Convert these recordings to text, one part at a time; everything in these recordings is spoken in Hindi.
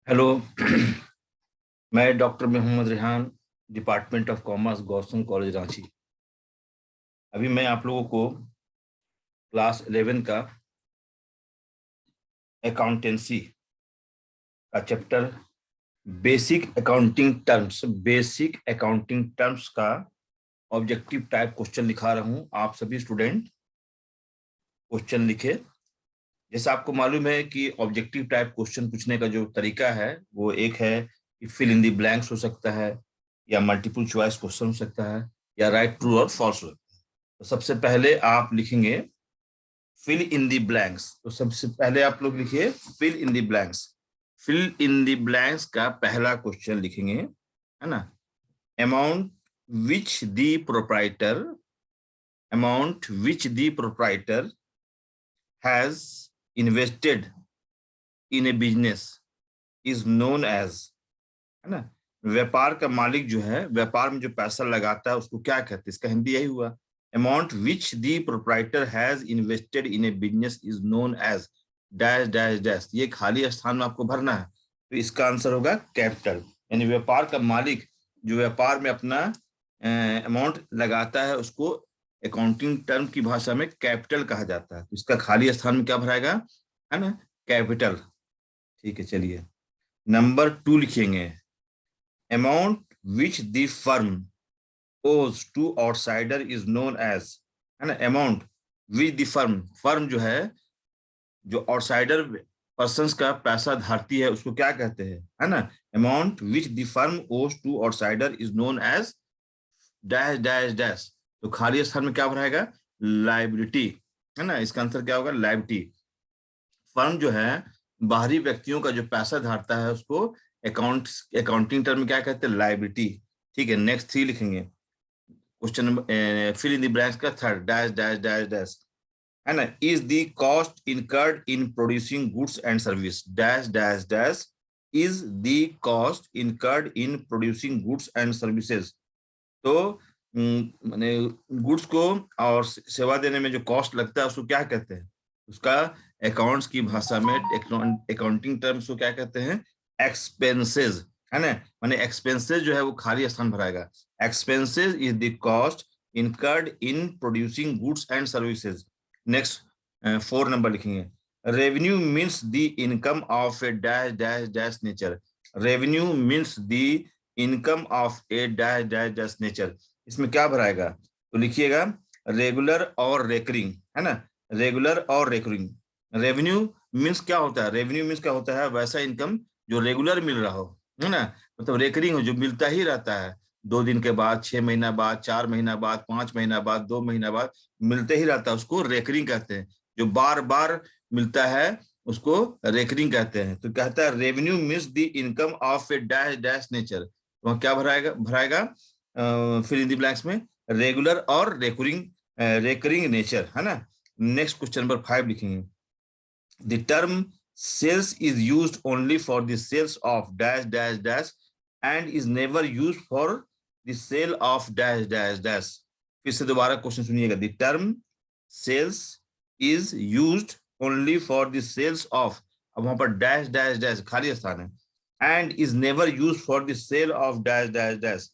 हेलो। मैं doctor Mohammad Rehan, department of commerce, Gautam college Ranchi. अभी मैं आप लोगों को क्लास 11 का अकाउंटेंसी का चैप्टर बेसिक अकाउंटिंग टर्म्स का ऑब्जेक्टिव टाइप क्वेश्चन लिखा रहा हूं। आप सभी स्टूडेंट क्वेश्चन लिखे। जैसा आपको मालूम है कि ऑब्जेक्टिव टाइप क्वेश्चन पूछने का जो तरीका है वो एक है कि फिल इन द ब्लैंक्स हो सकता है, या मल्टीपल चॉइस क्वेश्चन हो सकता है, या राइट ट्रू और फॉल्स हो सकता है। तो सबसे पहले आप लिखेंगे फिल इन द ब्लैंक्स। तो सबसे पहले आप लोग लिखिए fill in the blanks. Fill in the blanks का पहला क्वेश्चन लिखेंगे, है ना। Amount which the proprietor has invested in a business is known as, है ना। व्यापार का मालिक जो है, व्यापार में जो पैसा लगाता है उसको क्या कहते हैं? इसका हिंदी यही हुआ, amount which the proprietor has invested in a business is known as dash dash dash. ये खाली स्थान में आपको भरना है, तो इसका आंसर होगा कैपिटल। यानी व्यापार का मालिक जो व्यापार में अपना अमाउंट लगाता है उसको अकाउंटिंग टर्म की भाषा में कैपिटल कहा जाता है। तो इसका खाली स्थान में क्या भराएगा, है ना, कैपिटल। ठीक है, चलिए नंबर 2 लिखेंगे। Amount which the firm owes to outsider is known as, है ना। अमाउंट विच द फर्म जो है, जो आउटसाइडर पर्सन का पैसा धारती है उसको क्या कहते हैं, है ना। Amount which the firm owes to outsider is known as dash dash dash. तो खाली स्थान में क्या भराएगा, लाइबिलिटी, है ना। इसका आंसर क्या होगा, लाइबिलिटी। फर्म जो है बाहरी व्यक्तियों का जो पैसा धारता है उसको अकाउंटिंग टर्म में क्या कहते हैं, लाइबिलिटी। ठीक है, नेक्स्ट 3 लिखेंगे। Question number fill in the blanks का third dash dash dash dash, है ना। Is the cost incurred in producing goods and service dash dash dash is the cost incurred in producing goods and services. तो माने गुड्स को और सेवा देने में जो कॉस्ट लगता है उसको क्या कहते हैं, उसका अकाउंट्स की भाषा में, अकाउंटिंग टर्म्स को क्या कहते हैं, एक्सपेंसेस, है ना। माने एक्सपेंसेस जो है वो खाली स्थान भराएगा। Expenses is the cost incurred in producing goods and services. Next 4 number लिखेंगे। Revenue means the income of a dash dash dash nature. Revenue means the income of a dash dash dash nature. इसमें क्या भराएगा, तो लिखिएगा रेगुलर और रेकरिंग, है ना। रेगुलर और रेकरिंग। रेवेन्यू मीन्स क्या होता है, रेवेन्यू मीन्स क्या होता है, वैसा इनकम जो रेगुलर मिल रहा हो, है ना। मतलब रेकरिंग हो, जो मिलता ही रहता है, 2 दिन के बाद, 6 महीना बाद, 4 महीना बाद, 5 महीना बाद, 2 महीना बाद मिलते ही रहता है, उसको रेकरिंग कहते हैं। जो बार बार मिलता है उसको रेकरिंग कहते हैं। तो कहता है revenue means the income of a dash dash nature. तो क्या भराएगा भराएगा फिल इन द ब्लैंक्स में रेगुलर और रेकरिंग नेचर, है ना। नेक्स्ट क्वेश्चन नंबर 5 लिखेंगे। The term sales is used only for the sales of dash dash dash and is never used for the sale of dash dash dash. फिर से दोबारा क्वेश्चन सुनिएगा। The term sales is used only for the sales of, अब वहां पर डैश डैश डैश खाली स्थान है, and is never use for the sale of dash dash dash.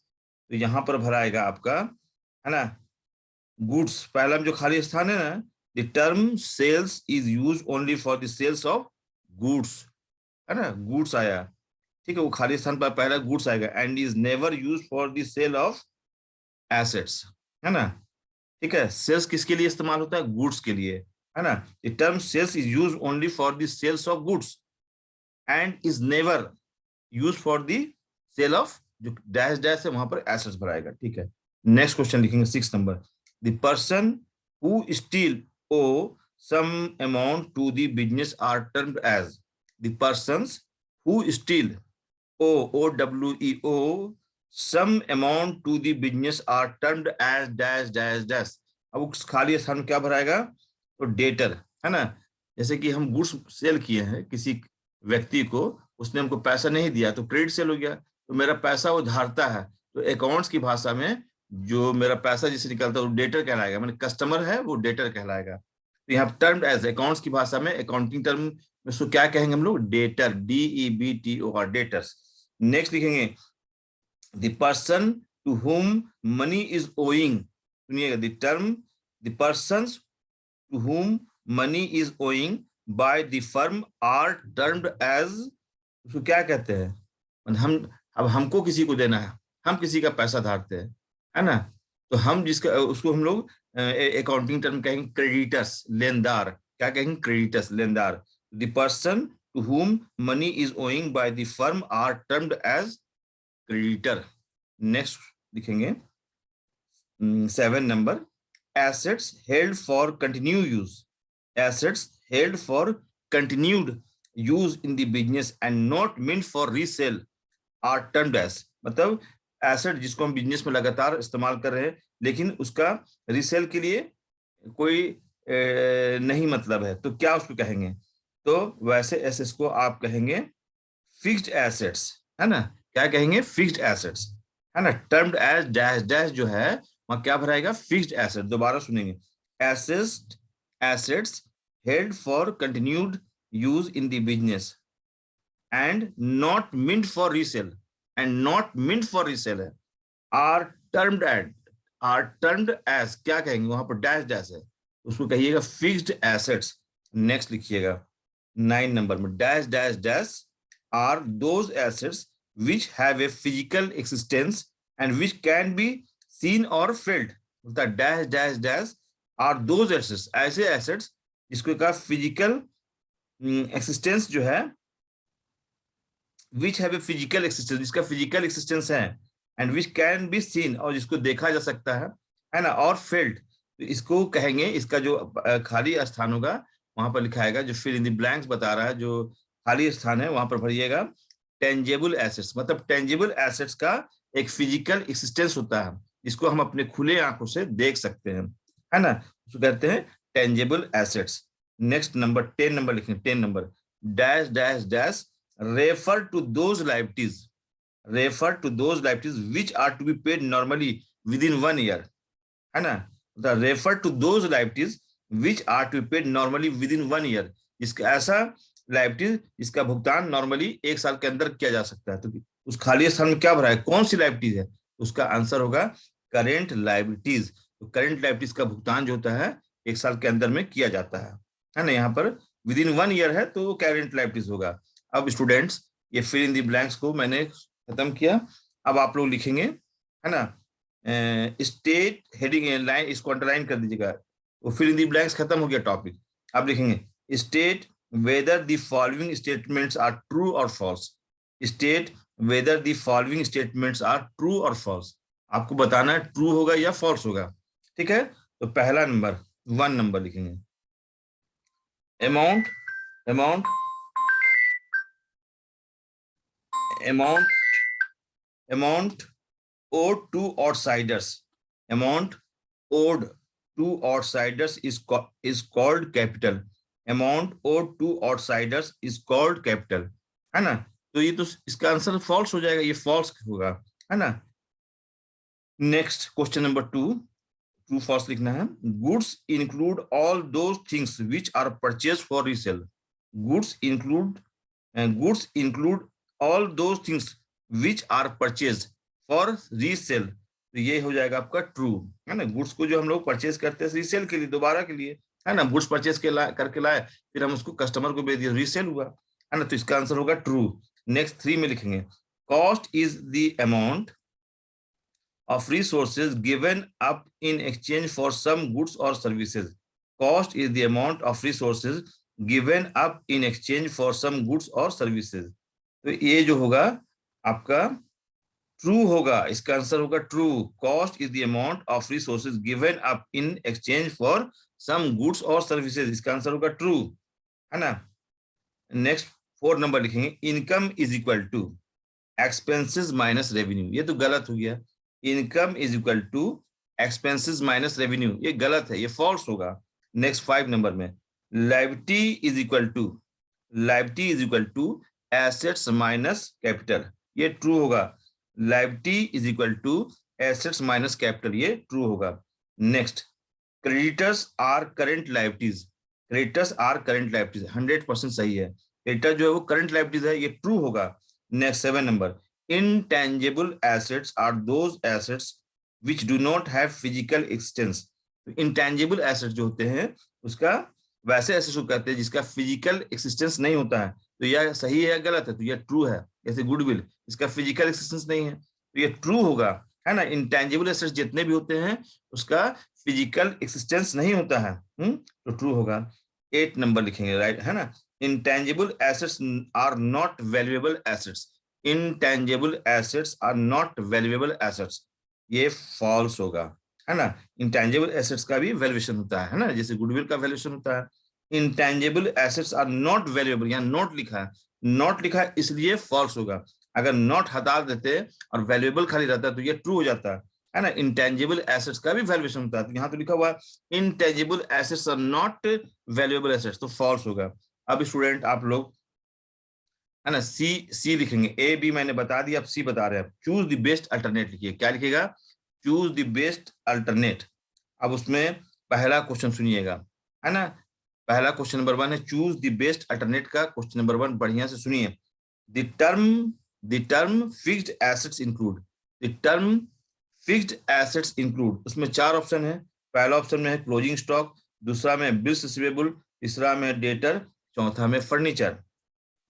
तो यहां पर भराएगा आपका, है ना, गुड्स। पहला में जो खाली स्थान है ना, the term sales is use only for the sales of goods, है ना, गुड्स आया। ठीक है, वो खाली स्थान पर पहला गुड्स आएगा, and is never use for the sale of assets, है ना। ठीक है, सेल्स किसके लिए इस्तेमाल होता है, गुड्स के लिए, है ना। The term sales is use only for the sales of goods and is never use for the sale of, जो डैश डैश है वहां पर एसेट्स भराएगा। ठीक है, नेक्स्ट क्वेश्चन लिखेंगे 6 number. The person who still owe some amount to the business are termed as. The persons who still owe O W E owe some amount to the business are termed as dash dash dash. अब उस खाली स्थान में क्या भराएगा, तो डेटर, है ना। जैसे कि हम गुड्स सेल किए हैं किसी व्यक्ति को, उसने हमको पैसा नहीं दिया तो क्रेडिट सेल हो गया, तो मेरा पैसा वो धारता है, तो अकाउंट्स की भाषा में जो मेरा पैसा जिससे निकलता है वो डेटर कहलाएगा। मैंने कस्टमर है वो डेटर कहलाएगा। तो यहाँ टर्म्ड एज, अकाउंट्स की भाषा में, अकाउंटिंग टर्म में उसको क्या कहेंगे हम लोग? Debtor, DEBTOR, debtors. नेक्स्ट लिखेंगे the person to whom money is owing. सुनिएगा, the term, the person to whom money is owing by the firm are termed as, उसको क्या कहते हैं? हम, अब हमको किसी को देना है, हम किसी का पैसा धारते हैं, है ना, तो हम जिसका, उसको हम लोग अकाउंटिंग टर्म कहेंगे क्रेडिटर्स, लेनदार। क्या कहेंगे? क्रेडिटर्स, लेनदार। The person to whom money is owing by the firm are termed as creditor. Next लिखेंगे 7 number, assets held for continued use, assets held for continued use in the business and not meant for resale are termed as, मतलब एसेट जिसको हम बिजनेस में लगातार इस्तेमाल कर रहे हैं लेकिन उसका रीसेल के लिए कोई नहीं मतलब है, तो क्या उसको कहेंगे? तो वैसे एसेट्स को आप कहेंगे फिक्स्ड एसेट्स, है ना। क्या कहेंगे? फिक्स्ड एसेट्स, है ना। टर्म्ड एज डैश डैश जो है वहां क्या भराएगा? Fixed asset. दोबारा सुनेंगे, assets, assets held for continued use in the business and not meant for resale, and not meant for resale है, are termed at, are termed as, क्या कहेंगे? वहां पर डैश डैश है, उसको कहिएगा फिक्स्ड एसेट्स। नेक्स्ट लिखिएगा 9 नंबर में, dash dash dash are those assets which have a physical existence and which can be seen or felt. The dash dash dash are those assets, ऐसे assets जिसको का physical existence जो है, which have a physical existence, जिसका physical existence है, and which can be seen, और जिसको देखा जा सकता है ना, और felt, तो इसको कहेंगे, इसका जो खाली स्थान होगा वहां पर लिखाएगा, जो फिल इन द ब्लैंक्स बता रहा है, जो खाली स्थान है वहां पर भरिएगा टेंजेबल एसेट्स। मतलब टेंजेबल एसेट्स का एक फिजिकल एक्सिस्टेंस होता है जिसको हम अपने खुले आंखों से देख सकते हैं, है ना, उसको कहते हैं tangible assets. Next number 10 number लिखेंगे, 10 number, dash dash dash refer to those liabilities, refer to those liabilities which are to be paid normally within 1 year, है ना। The refer to those liabilities which are to be paid normally within 1 year, इसका ऐसा लायबिलिटीज जिसका भुगतान नॉर्मली 1 साल के अंदर किया जा सकता है। तो उस खाली स्थान में क्या भरा है? कौन सी लायबिलिटीज है? उसका आंसर होगा करेंट लायबिलिटीज। तो करेंट लायबिलिटीज का भुगतान जो होता है 1 साल के अंदर में किया जाता है ना। यहाँ पर विद इन 1 ईयर है तो करेंट लायबिलिटीज होगा। अब स्टूडेंट्स, ये फिल इन द ब्लैंक्स को मैंने खत्म किया। अब आप लोग लिखेंगे, है ना, स्टेट हेडिंग लाइन, इसको अंडरलाइन कर दीजिएगा। वो फिल इन द ब्लैंक्स खत्म हो गया टॉपिक। अब लिखेंगे state whether the following statements are true or false, state whether the following statements are true or false, आपको बताना है ट्रू होगा या फॉल्स होगा, ठीक है। तो पहला नंबर 1 नंबर लिखेंगे, amount, amount, amount, amount owed to outsiders, amount owed to outsiders is called capital, amount owed to outsiders is called capital, है ना। तो ये तो इसका आंसर फॉल्स हो जाएगा, ये फॉल्स होगा, है ना। Next question number 2, true false लिखना है। Goods include all those things which are purchase for resale, goods include, goods include all those things which are purchase for resale, तो ये हो जाएगा आपका ट्रू, है ना। गुड्स को जो हम लोग परचेज करते हैं रीसेल के लिए, दोबारा के लिए, है ना, गुड्स परचेज करके लाए, फिर हम उसको कस्टमर को बेच दिया, रीसेल हुआ, है ना, तो इसका आंसर होगा ट्रू। नेक्स्ट 3 में लिखेंगे, cost is the amount of resources given up in exchange for some goods और services, cost is the amount of resources given up in exchange for some goods और सर्विसेज, तो ये जो होगा आपका ट्रू होगा, इसका आंसर होगा true. Cost is the amount of resources given up in exchange for some goods और सर्विसेज, इसका आंसर होगा ट्रू, है ना। नेक्स्ट 4 नंबर लिखेंगे, income is equal to expenses minus revenue, ये तो गलत हो गया। Income is equal to expenses minus revenue, ये गलत है, ये फॉल्स होगा। नेक्स्ट 5 नंबर में, liability is equal to, liability is equal to assets minus capital, ये ट्रू होगा। Liability is equal to assets minus capital, ये ट्रू होगा। Next, creditors are current liabilities, creditors are current liabilities, 100% सही है। क्रेडिटर जो है वो करंट लायबिलिटीज है, ये ट्रू होगा। Next 7 number, intangible assets are those assets which do not have physical existence. Intangible asset जो होते हैं उसका वैसे एसेट्स को कहते हैं जिसका फिजिकल एक्सिस्टेंस नहीं होता है। तो यह सही है या गलत है? तो यह ट्रू है। जैसे गुडविल, इसका फिजिकल एक्सिस्टेंस नहीं है, तो यह ट्रू होगा, है ना। इंटेंजिबल एसेट्स जितने भी होते हैं उसका फिजिकल एक्सिस्टेंस नहीं होता है, तो ट्रू होगा। 8 नंबर लिखेंगे, राइट, है ना। Intangible assets are not valuable assets. Intangible assets are not valuable assets, ये फॉल्स होगा, है ना। इंटेंजिबल एसेट्स का भी वैल्यूएशन होता है ना, जैसे गुडविल का वैल्यूएशन होता है। Intangible assets are not valuable, यहाँ नॉट लिखा है, नॉट लिखा है इसलिए फॉल्स होगा। अगर नॉट हटा देते और वैल्यूएबल खाली रहता तो ये ट्रू हो जाता है ना। इंटेंजिबल एसेट्स का भी वैल्यूएशन होता है, तो यहाँ तो लिखा हुआ है intangible assets are not valuable assets, तो फॉल्स होगा। अब स्टूडेंट आप लोग, है ना, सी लिखेंगे। ए बी मैंने बता दिया, अब सी बता रहे हैं। चूज द बेस्ट अल्टरनेट लिखिए, क्या लिखिएगा? Choose the best alternate. अब उसमें पहला क्वेश्चन सुनिएगा, है ना। पहला क्वेश्चन नंबर 1 है, चूज द बेस्ट अल्टरनेट का क्वेश्चन नंबर 1 बढ़िया से सुनिए। The term fixed assets include, the term fixed assets include, उसमें 4 ऑप्शन है। पहला ऑप्शन में है क्लोजिंग स्टॉक, दूसरा में बिल्स रिसीवेबल, तीसरा में डेटर, चौथा में फर्नीचर।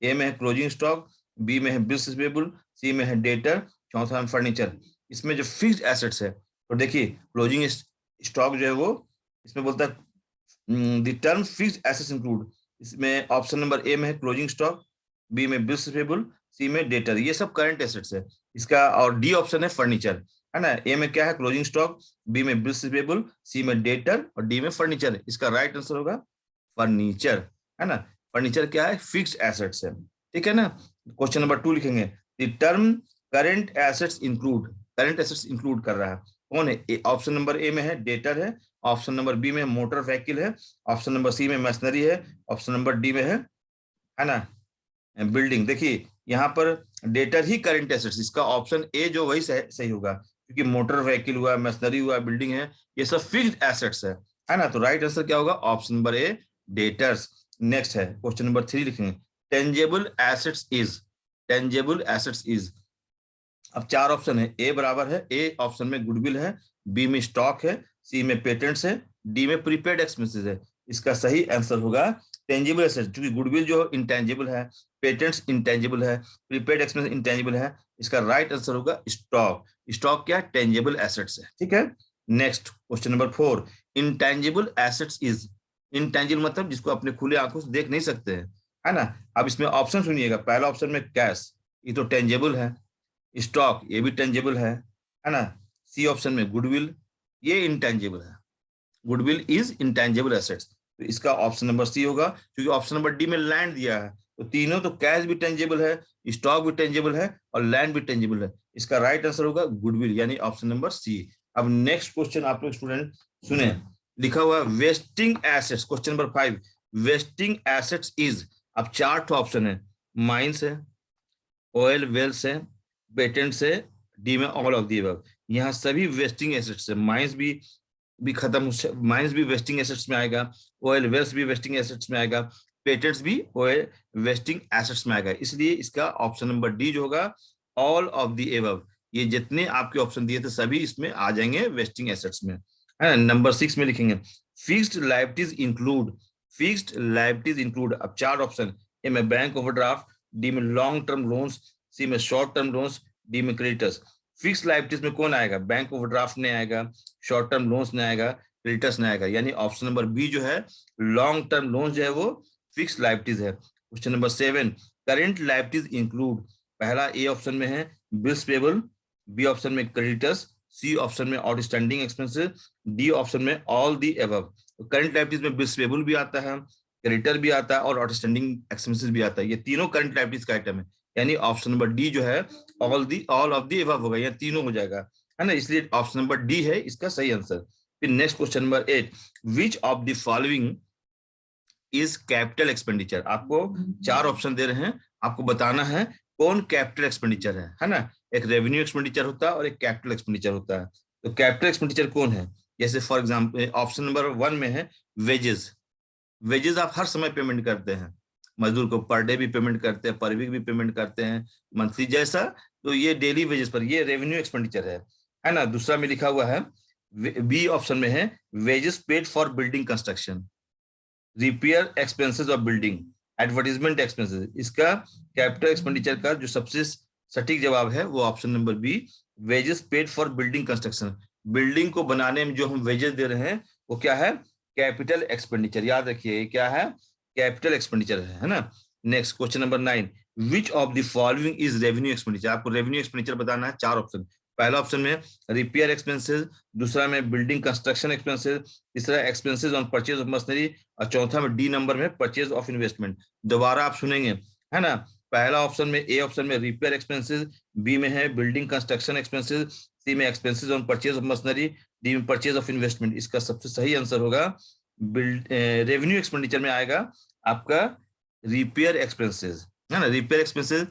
ए में है क्लोजिंग स्टॉक, बी में है बिल्स रिसीवेबल, सी में है डेटर, चौथा में फर्नीचर। इसमें जो फिक्स्ड एसेट्स है, तो देखिए क्लोजिंग स्टॉक जो है वो इसमें बोलता है the term fixed assets include, इसमें ऑप्शन नंबर ए में है क्लोजिंग स्टॉक, बी में बिल्स रिसीवेबल, सी में डेटर, ये सब करंट एसेट्स है इसका। और डी ऑप्शन है फर्नीचर, है ना। ए में क्या है? क्लोजिंग स्टॉक, बी में बिल्स रिसीवेबल, सी में डेटर और डी में फर्नीचर। इसका राइट आंसर होगा फर्नीचर, है ना। फर्नीचर क्या है? फिक्स्ड एसेट्स है, ठीक है ना। क्वेश्चन नंबर 2 लिखेंगे, the term current assets include, current assets include कर रहा है कौन है? ऑप्शन नंबर ए में है डेटर है, ऑप्शन नंबर बी में मोटर व्हीकल है, ऑप्शन नंबर सी में मशीनरी है, ऑप्शन नंबर डी में है ना, बिल्डिंग। देखिए यहाँ पर डेटर ही करंट एसेट्स, इसका ऑप्शन ए जो वही सही होगा, क्योंकि मोटर व्हीकल हुआ, मशीनरी हुआ, बिल्डिंग है, ये सब फिक्स्ड एसेट्स है ना। तो राइट आंसर क्या होगा? Option number A, debtors. Next है क्वेश्चन नंबर 3 लिखेंगे, tangible assets is, tangible assets is. अब 4 ऑप्शन है, ए बराबर है, ए ऑप्शन में गुडविल है, बी में स्टॉक है, सी में पेटेंट्स है, डी में प्रीपेड एक्सपेंसेस है। इसका सही आंसर होगा टेंजिबल एसेट, क्योंकि गुडविल जो इंटेंजिबल है, पेटेंट्स इंटेंजिबल है, प्रीपेड एक्सपेंस इंटेंजिबल है। इसका राइट आंसर होगा स्टॉक। स्टॉक क्या? टेंजिबल एसेट्स है, ठीक है। Next question number 4, intangible assets is, intangible मतलब जिसको अपने खुले आंखों से देख नहीं सकते हैं, है ना। अब इसमें ऑप्शन सुनिएगा, पहला ऑप्शन में कैश, ये तो टेंजिबल है। स्टॉक, ये भी टेंजिबल है ना। सी ऑप्शन में गुडविल, ये इंटेंजिबल है, गुडविल इज इंटेंजिबल एसेट्स, तो इसका ऑप्शन नंबर सी होगा, क्योंकि ऑप्शन नंबर डी में लैंड दिया है। तो तीनों, तो कैश भी टेंजिबल है, स्टॉक भी टेंजिबल है और लैंड भी टेंजिबल है। इसका राइट आंसर होगा गुडविल, यानी ऑप्शन नंबर सी। अब नेक्स्ट क्वेश्चन आप लोग स्टूडेंट सुने, लिखा हुआ wasting assets, question number 5, wasting assets is. अब 4 ऑप्शन है, माइंस है, ऑयल वेल्स है, पेटेंट्स है, डी में ऑल ऑफ दी अबव। यहाँ सभी वेस्टिंग एसेट्स है, माइंस भी खत्म, माइंस भी वेस्टिंग एसेट्स में आएगा, ऑयल वेल्स भी वेस्टिंग एसेट्स में आएगा, पेटेंट्स भी ऑयल वेस्टिंग एसेट्स में आएगा। इसलिए इसका ऑप्शन नंबर डी जो होगा ऑल ऑफ दी एबव, ये जितने आपके ऑप्शन दिए थे सभी इसमें आ जाएंगे वेस्टिंग एसेट्स में, है। नंबर 6 में लिखेंगे fixed liabilities include, fixed liabilities include. अब 4 ऑप्शन, ए में बैंक ओवरड्राफ्ट, डी में लॉन्ग टर्म लोन्स, सी में शॉर्ट टर्म लोन्स, डी में क्रेडिटर्स। फिक्स लायबिलिटीज में कौन आएगा? बैंक ओवरड्राफ्ट नहीं आएगा, शॉर्ट टर्म लोन्स नहीं आएगा, क्रेडिटर्स नहीं आएगा, यानी ऑप्शन नंबर बी जो है लॉन्ग टर्म लोन्स जो है वो फिक्स लायबिलिटीज है। Question number 7, current liabilities include. पहला ए ऑप्शन में है बिल्स पेबल, बी ऑप्शन में क्रेडिटर्स, सी ऑप्शन में आउटस्टैंडिंग एक्सपेंसेस, डी ऑप्शन में ऑल दी अबव। तो करंट लायबिलिटीज में बिल्स पेबल भी आता है, क्रेडिटर भी आता है और आउटस्टैंडिंग एक्सपेंसेस भी आता है, ये तीनों करंट लायबिलिटीज का आइटम है, यानी ऑप्शन नंबर डी जो है ऑल ऑफ दी अबव होगा, यह तीनों हो जाएगा, है ना। इसलिए ऑप्शन नंबर डी है इसका सही आंसर। फिर next question number 8, which of the following is capital expenditure. आपको 4 ऑप्शन दे रहे हैं, आपको बताना है कौन कैपिटल एक्सपेंडिचर है ना। एक रेवेन्यू एक्सपेंडिचर होता है और एक कैपिटल एक्सपेंडिचर होता है। तो कैपिटल एक्सपेंडिचर कौन है? जैसे फॉर एग्जाम्पल ऑप्शन नंबर 1 में है वेजेस, वेजेस आप हर समय पेमेंट करते हैं, मजदूर को पर डे भी पेमेंट करते हैं, पर वीक भी पेमेंट करते हैं, मंथली जैसा, तो ये डेली वेजेस पर, ये रेवेन्यू एक्सपेंडिचर है ना। दूसरा में लिखा हुआ है, बी ऑप्शन में है, wages paid for building construction, repair expenses of building, advertisement expenses. इसका कैपिटल एक्सपेंडिचर का जो सबसे सटीक जवाब है वो option number B, wages paid for building construction. Building को बनाने में जो हम वेजेस दे रहे हैं वो क्या है, कैपिटल एक्सपेंडिचर। याद रखिए ये क्या है, कैपिटल एक्सपेंडिचर है ना। Next question number 9, which of the following is revenue expenditure. आपको रेवेन्यू एक्सपेंडिचर बताना है, 4 ऑप्शन। पहला ऑप्शन में रिपेयर एक्सपेंसेस, दूसरा में बिल्डिंग कंस्ट्रक्शन एक्सपेंसेस, तीसरा expenses on purchase of machinery, और चौथा में डी नंबर में परचेज ऑफ इन्वेस्टमेंट। दोबारा आप सुनेंगे है ना। पहला ऑप्शन में, ए ऑप्शन में रिपेयर एक्सपेंसेस, बी में है बिल्डिंग कंस्ट्रक्शन एक्सपेंसेस, सी में expenses on purchase of machinery, D में परचेज ऑफ इन्वेस्टमेंट। इसका सबसे सही आंसर होगा रेवेन्यू एक्सपेंडिचर में आएगा आपका रिपेयर एक्सपेंसेस, है ना। रिपेयर एक्सपेंसेस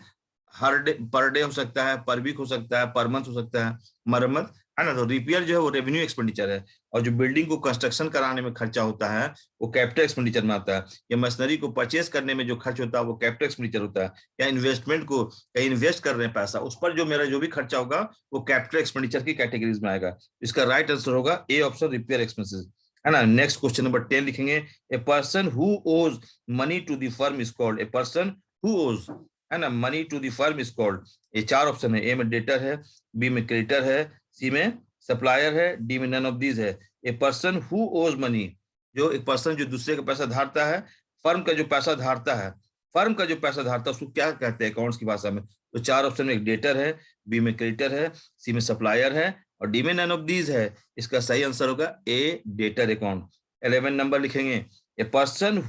हर डे, पर डे हो सकता है, पर वीक हो सकता है, पर मंथ हो सकता है, मरम्मत, है ना। तो रिपेयर जो है वो रेवेन्यू एक्सपेंडिचर है, और जो बिल्डिंग को कंस्ट्रक्शन कराने में खर्चा होता है वो कैपिटल एक्सपेंडिचर में आता है। या मशीनरी को परचेज करने में जो खर्च होता है वो कैपिटल एक्सपेंडिचर होता है। या इन्वेस्टमेंट को कहीं इन्वेस्ट कर रहे हैं पैसा, उस पर जो मेरा जो भी खर्चा होगा वो कैपिटल एक्सपेंडिचर की कैटेगरीज में आएगा। इसका राइट आंसर होगा ए ऑप्शन, रिपेयर एक्सपेंसेस, है ना। नेक्स्ट क्वेश्चन नंबर 10 लिखेंगे, a person who owes money to the firm is called, a person who owes, है ना, money to the firm is called. ये 4 ऑप्शन है, ए में डेटर है, बी में क्रेडिटर है, सी में सप्लायर है, डी में नन ऑफ दीज है। ए पर्सन हु ओज मनी, जो एक पर्सन जो दूसरे का पैसा धारता है, फर्म का जो पैसा धारता है, फर्म का जो पैसा धारता है उसको क्या कहते हैं अकाउंट्स की भाषा में। तो 4 ऑप्शन में, एक डेटर है, बी में क्रेडिटर है, सी में सप्लायर है, और डी में नन ऑफ दीज है। इसका सही आंसर होगा ए, डेटर अकाउंट। 11 नंबर लिखेंगे, a person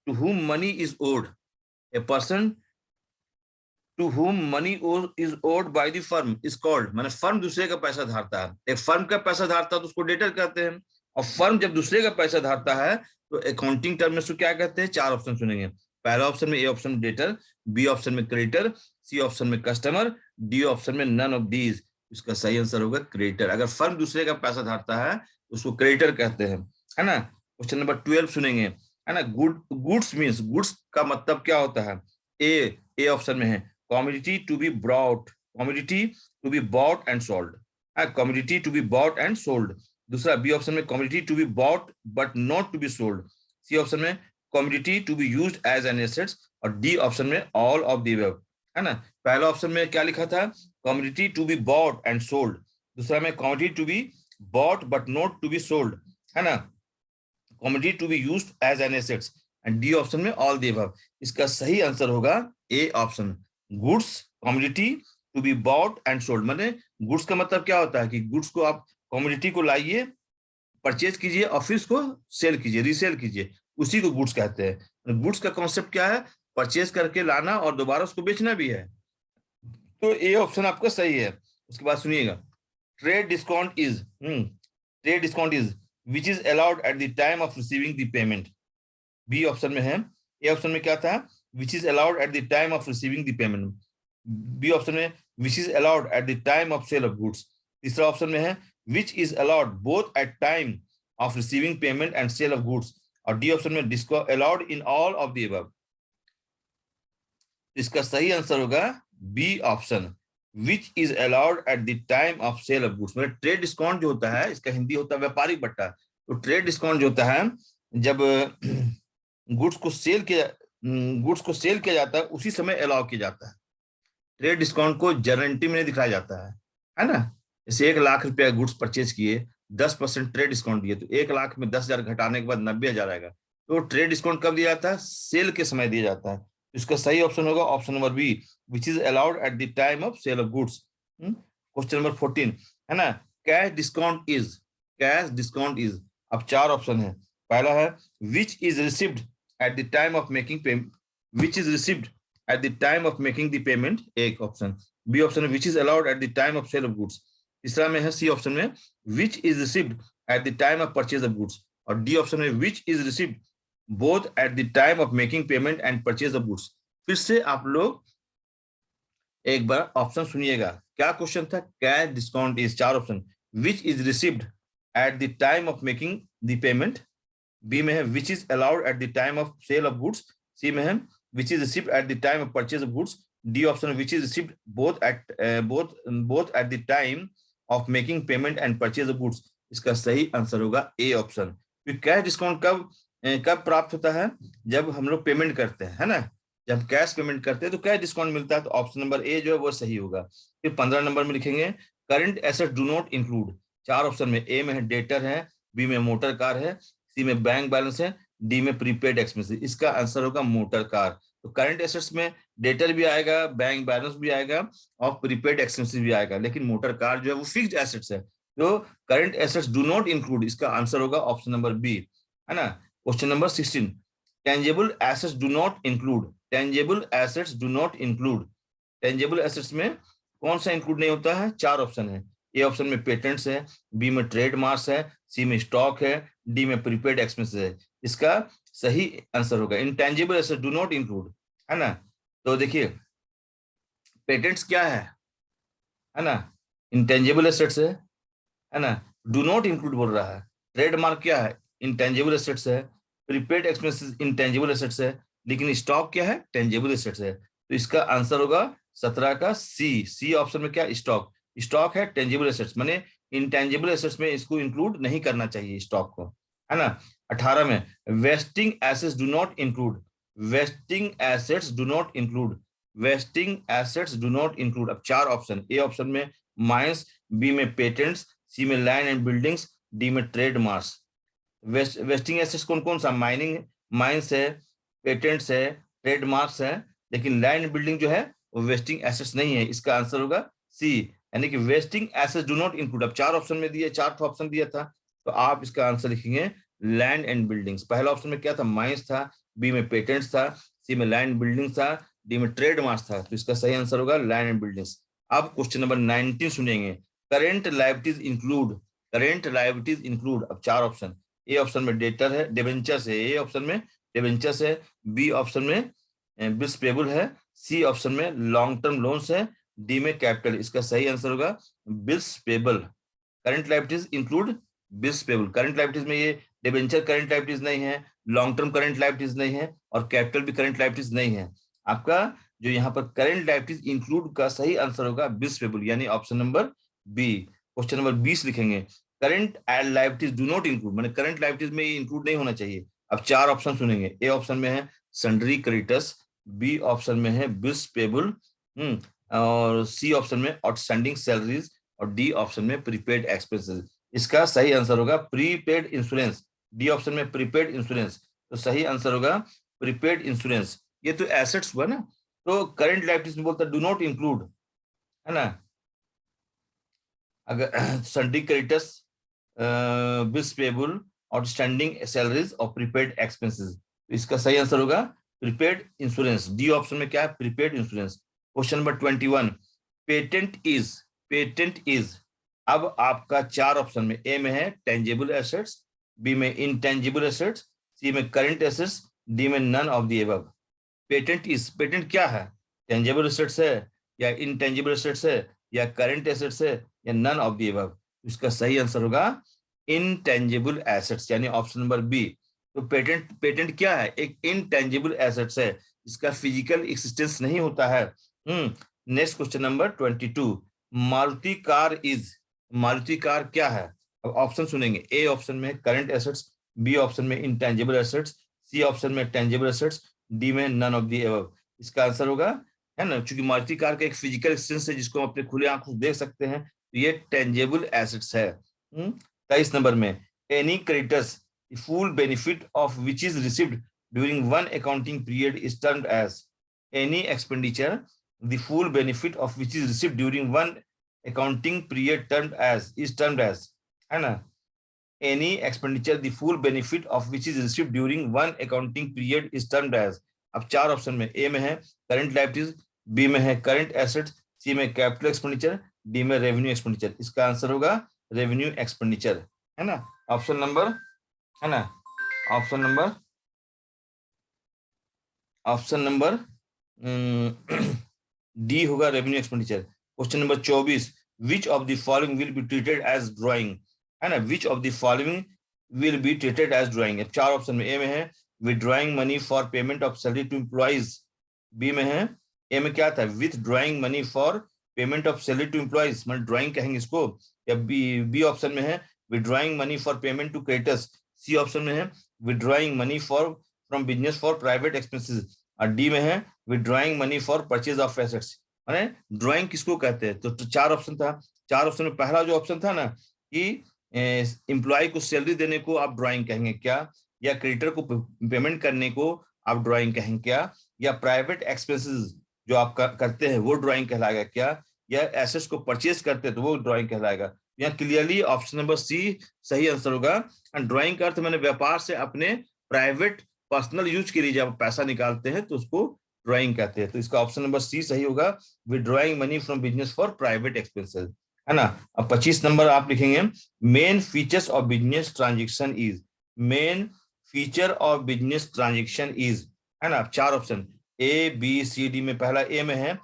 to whom money is owed, a person to whom money is owed by the firm is called, माने फर्म दूसरे का पैसा धारता है। एक फर्म का पैसा धारता है तो उसको डेटर कहते हैं, और फर्म जब दूसरे का पैसा धारता है तो अकाउंटिंग टर्म में उसको क्या कहते हैं। 4 ऑप्शन सुनेंगे। पहला ऑप्शन में, ए ऑप्शन में डेटर, बी ऑप्शन में क्रेडिटर, सी ऑप्शन में कस्टमर, डी ऑप्शन में नन ऑफ दीज। इसका सही आंसर होगा क्रेडिटर। अगर फर्म दूसरे का पैसा धारता है तो उसको क्रेडिटर कहते हैं, है ना। क्वेश्चन नंबर 12 सुनेंगे, है ना। गुड्स मीन्स, गुड्स का मतलब क्या होता है। ए ऑप्शन में है commodity to be brought, commodity to be bought and sold, commodity to be bought and sold. दूसरा बी ऑप्शन में commodity to be bought but not to be sold, C option में commodity to be used as an assets, और डी ऑप्शन में ऑल ऑफ द अबव, है ना। पहला ऑप्शन में क्या लिखा था, commodity to be bought and sold. दूसरा में commodity to be bought but not to be sold, है ना। Commodity to be used as an assets, and D option में ऑल द अबव। इसका सही आंसर होगा A option, goods commodity to be bought and sold. माने गुड्स का मतलब क्या होता है कि गुड्स को आप कमोडिटी को लाइए, परचेज कीजिए और फिर उसको सेल कीजिए, रीसेल कीजिए, उसी को गुड्स कहते हैं। गुड्स का कॉन्सेप्ट क्या है, परचेज करके लाना और दोबारा उसको बेचना भी है। तो ए ऑप्शन आपका सही है। उसके बाद सुनिएगा, trade discount is which is allowed at the time of receiving the payment। B option में है, ए ऑप्शन में क्या था, which is allowed at the time of receiving the payment, B option में which is allowed at the time of sale of goods, तीसरा ऑप्शन में है which is allowed both at time of receiving payment and sale of goods, और डी ऑप्शन में allowed in all of the above। इसका सही आंसर होगा B option, which is allowed at the time of sale of goods। मतलब ट्रेड डिस्काउंट जो होता है, इसका हिंदी होता है व्यापारिक बट्टा। तो ट्रेड डिस्काउंट जो होता है, जब गुड्स को सेल किया जाता है उसी समय अलाउ किया जाता है। ट्रेड डिस्काउंट को गारंटी में नहीं दिखाया जाता है ना। जैसे 1 लाख रुपया गुड्स परचेज किए, 10% ट्रेड डिस्काउंट दिए, तो 1 लाख में 10,000 घटाने के बाद 90,000 आएगा। तो ट्रेड डिस्काउंट कब दिया जाता है, सेल के समय दिया जाता है। इसका सही ऑप्शन होगा option number B, which is allowed at the time of sale of goods। Question number 14, है ना, कैश डिस्काउंट इज। अब 4 ऑप्शन है। पहला है which is received at the time of making payment, which is received at the time of making the payment, एक ऑप्शन। बी ऑप्शन है which is allowed at the time of sale of goods। तीसरा में है सी ऑप्शन में which is received at the time of purchase of goods, और डी ऑप्शन में which is received both at the time of making payment and purchase of goods। फिर से आप लोग एक बार ऑप्शन सुनिएगा, क्या क्वेश्चन था, cash discount is, 4 option, which is received at the time of making the payment, B में है which is allowed at the time of sale of goods, C में है which is received at the time of purchase of goods, D option which is received both at the time of making payment and purchase of goods. इसका सही आंसर होगा ए ऑप्शन। कैश डिस्काउंट कब प्राप्त होता है? जब हम लोग पेमेंट करते हैं, है ना, जब कैश पेमेंट करते हैं तो कैश डिस्काउंट मिलता है, तो ऑप्शन नंबर ए जो है वो सही होगा। फिर 15 नंबर में लिखेंगे current asset do not include, चार ऑप्शन में ए में है डेटर है, बी में मोटर कार है, सी में बैंक बैलेंस है, डी में प्रीपेड एक्सपेंसेस। इसका आंसर होगा मोटर कार। तो करंट एसेट्स में डेटर भी आएगा, बैंक बैलेंस भी आएगा और प्रीपेड एक्सपेंसेस भी आएगा, लेकिन मोटर कार जो है वो फिक्स्ड एसेट्स है, तो current assets do not include, इसका आंसर होगा ऑप्शन नंबर बी, है ना। Question number 16, tangible assets do not include, tangible assets do not include, tangible assets में कौन सा इंक्लूड नहीं होता है? चार ऑप्शन है, ए ऑप्शन में पेटेंट्स है, बी में ट्रेडमार्क्स है, सी में स्टॉक है, डी में प्रीपेड एक्सपेंसेस है। इसका सही आंसर होगा intangible asset do not include, है ना। तो देखिए पेटेंट्स क्या है ना, इंटेंजिबल एसेट्स है ना, डू नॉट इंक्लूड बोल रहा है। ट्रेडमार्क क्या है? इंटेंजिबल एसेट्स है। प्रीपेड एक्सपेंसेस इंटेंजिबल एसेट्स है, लेकिन स्टॉक क्या है? टेंजिबल एसेट्स है। तो इसका आंसर होगा 17 का सी ऑप्शन में क्या? स्टॉक। स्टॉक है टेंजिबल एसेट्स, माने इंटेंजिबल एसेट्स में इसको इंक्लूड नहीं करना चाहिए स्टॉक को, है ना। 18 में wasting assets do not include, wasting assets do not include, wasting assets do not include. अब चार ऑप्शन, ए ऑप्शन में माइंस, बी में पेटेंट्स, सी में लैंड एंड बिल्डिंग्स, डी में ट्रेडमार्क्स। वेस्टिंग एसेट्स कौन कौन सा? माइनिंग, माइंस है, पेटेंट्स है, ट्रेडमार्क्स है, लेकिन लैंड एंड बिल्डिंग जो है वो वेस्टिंग एसेट्स नहीं है। इसका आंसर होगा सी, यानी कि wasting assets do not include. अब चार ऑप्शन में दिए, चार ऑप्शन दिया था, तो आप इसका आंसर लिखेंगे लैंड एंड बिल्डिंग्स। पहला ऑप्शन में क्या था? माइंस था, बी में पेटेंट्स था, सी में लैंड बिल्डिंग था, डी में ट्रेडमार्क्स था, तो इसका सही आंसर होगा लैंड एंड बिल्डिंग्स। अब क्वेश्चन नंबर 19 सुनेंगे, current liabilities include, current liabilities include. अब चार ऑप्शन, ए ऑप्शन में डेटर है, डिबेंचर्स है, ए ऑप्शन में डिबेंचर्स है, बी ऑप्शन में बिल्स पेबल है, सी ऑप्शन में लॉन्ग टर्म लोन्स है, डी में कैपिटल। इसका सही आंसर होगा bills payable. Current liabilities include bills payable. Current liabilities में ये डिबेंचर करंट लायबिलिटीज नहीं है, लॉन्ग टर्म करंट लायबिलिटीज नहीं है, और कैपिटल भी करंट लायबिलिटीज नहीं है। आपका जो यहाँ पर करंट लायबिलिटीज इंक्लूड का सही आंसर होगा बिल्स पेबल, यानी option number B. Question number 20 लिखेंगे, current liabilities do not include, माने करंट लायबिलिटीज में ये इंक्लूड नहीं होना चाहिए। अब चार ऑप्शन सुनेंगे, ए ऑप्शन में है सन्ड्री क्रेडिटर्स, बी ऑप्शन में है बिल्स पेबल, और सी ऑप्शन में आउटस्टैंडिंग सैलरीज, और डी ऑप्शन में प्रीपेड एक्सपेंसेस। इसका सही आंसर होगा प्रीपेड इंश्योरेंस, डी ऑप्शन में प्रीपेड इंश्योरेंस। तो सही आंसर होगा प्रीपेड इंश्योरेंस। ये तो एसेट्स हुआ ना, तो करंट लायबिलिटीज में बोलता है डू नॉट इंक्लूड, है ना। अगर sundry creditors, bills payable, outstanding salaries और प्रीपेड एक्सपेंसेस, तो इसका सही आंसर होगा प्रीपेड इंश्योरेंस। डी ऑप्शन में क्या है? Prepaid insurance. Question number 21, patent is, patent is. अब आपका चार ऑप्शन में, ए में है टेंजिबल एसेट्स, बी में इंटेंजिबल एसेट्स, सी में करंट एसेट्स, डी में none of the above. Patent is, patent क्या है? टेंजिबल एसेट्स है, या इंटेंजिबल एसेट्स है, या करंट एसेट्स है, या नन ऑफ द अबव। इसका सही आंसर होगा इंटेंजिबल एसेट्स, यानी ऑप्शन नंबर बी। तो पेटेंट, पेटेंट क्या है? एक इंटेंजिबल एसेट्स है, इसका फिजिकल एक्सिस्टेंस नहीं होता है। Next question number 22, Maruti car is, Maruti car क्या है? अब ऑप्शन सुनेंगे, ए ऑप्शन में करंट एसेट्स, बी ऑप्शन में इंटेंजिबल एसेट्स, सी ऑप्शन में टेंजिबल एसेट्स, डी में नन ऑफ द अबव। इसका आंसर होगा, है ना, क्योंकि मारुति कार का एक फिजिकल एक्सिस्टेंस है जिसको हम अपने खुले आंखों से देख सकते हैं, तो ये टेंजिबल एसेट्स है। 23 नंबर में, any creditors the full benefit of which is received during one accounting period is termed as, any expenditure the full benefit of which is received during one accounting period termed as, is termed as, है ना। any expenditure the full benefit of which is received during one accounting period is termed as। अब चार ऑप्शन में, ए में है करंट लायबिलिटीज, बी में है करंट एसेट्स, सी में कैपिटल एक्सपेंडिचर, डी में रेवेन्यू एक्सपेंडिचर। इसका आंसर होगा रेवेन्यू एक्सपेंडिचर, है ना। ऑप्शन नंबर, है ना, option number, option number D होगा revenue expenditure. Question number 24, which of the following will be treated as drawing, है ना, which of the following will be treated as drawing। अब 4 ऑप्शन में, ए में है withdrawing money for payment of salary to employees, B में है, ए में क्या था withdrawing money for payment of salary to employees, मतलब ड्राइंग कहेंगे इसको, या बी ऑप्शन में है withdrawing money for payment to creditors, C option में है withdrawing money from business for private expenses, और डी में है withdrawing money for purchase of assets। माने ड्राइंग किसको कहते हैं? तो 4 ऑप्शन था, 4 ऑप्शन में पहला जो ऑप्शन था ना कि एम्प्लॉय को सैलरी देने को आप ड्राइंग कहेंगे क्या, या क्रेडिटर को पेमेंट करने को आप ड्राइंग कहेंगे क्या, या प्राइवेट एक्सपेंसेस जो आप करते हैं वो ड्राइंग कहलाएगा क्या, या एसेट्स को परचेज करते हैं तो वो ड्राइंग कहलाएगा। यहाँ क्लियरली ऑप्शन नंबर सी सही आंसर होगा। एंड ड्राइंग का अर्थ मैंने व्यापार से अपने प्राइवेट पर्सनल यूज के लिए जब पैसा निकालते हैं तो उसको ड्राइंग कहते हैं। तो इसका ऑप्शन नंबर सी सही होगा, withdrawing money from business for private expenses, है ना। अब 25 नंबर आप लिखेंगे main features of business transaction is, main feature of business transaction is, है ना। 4 option A B C D में पहला ए में है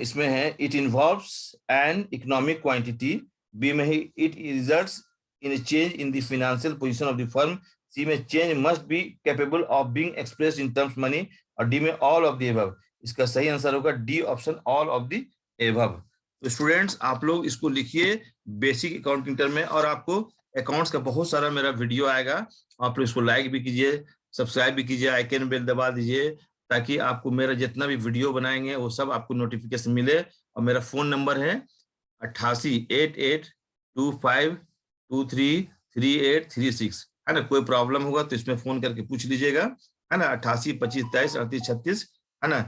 इसमें है it involves an economic quantity, B में है it results in a change in the financial position of the firm, C में change must be capable of being expressed in terms money, और डी में ऑल ऑफ द एबव। इसका सही आंसर होगा D option all of the above. तो स्टूडेंट्स आप लोग इसको लिखिए बेसिक अकाउंटिंग टर्म में, और आपको अकाउंट्स का बहुत सारा मेरा वीडियो आएगा, आप लोग इसको लाइक भी कीजिए, सब्सक्राइब भी कीजिए, आइकन बेल दबा दीजिए ताकि आपको मेरा जितना भी वीडियो बनाएंगे वो सब आपको नोटिफिकेशन मिले। और मेरा फोन नंबर है 888825233836, है ना। कोई प्रॉब्लम होगा तो इसमें फोन करके पूछ लीजिएगा, है ना। 88 25 23 38 36, है ना।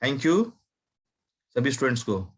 थैंक यू सभी स्टूडेंट्स को।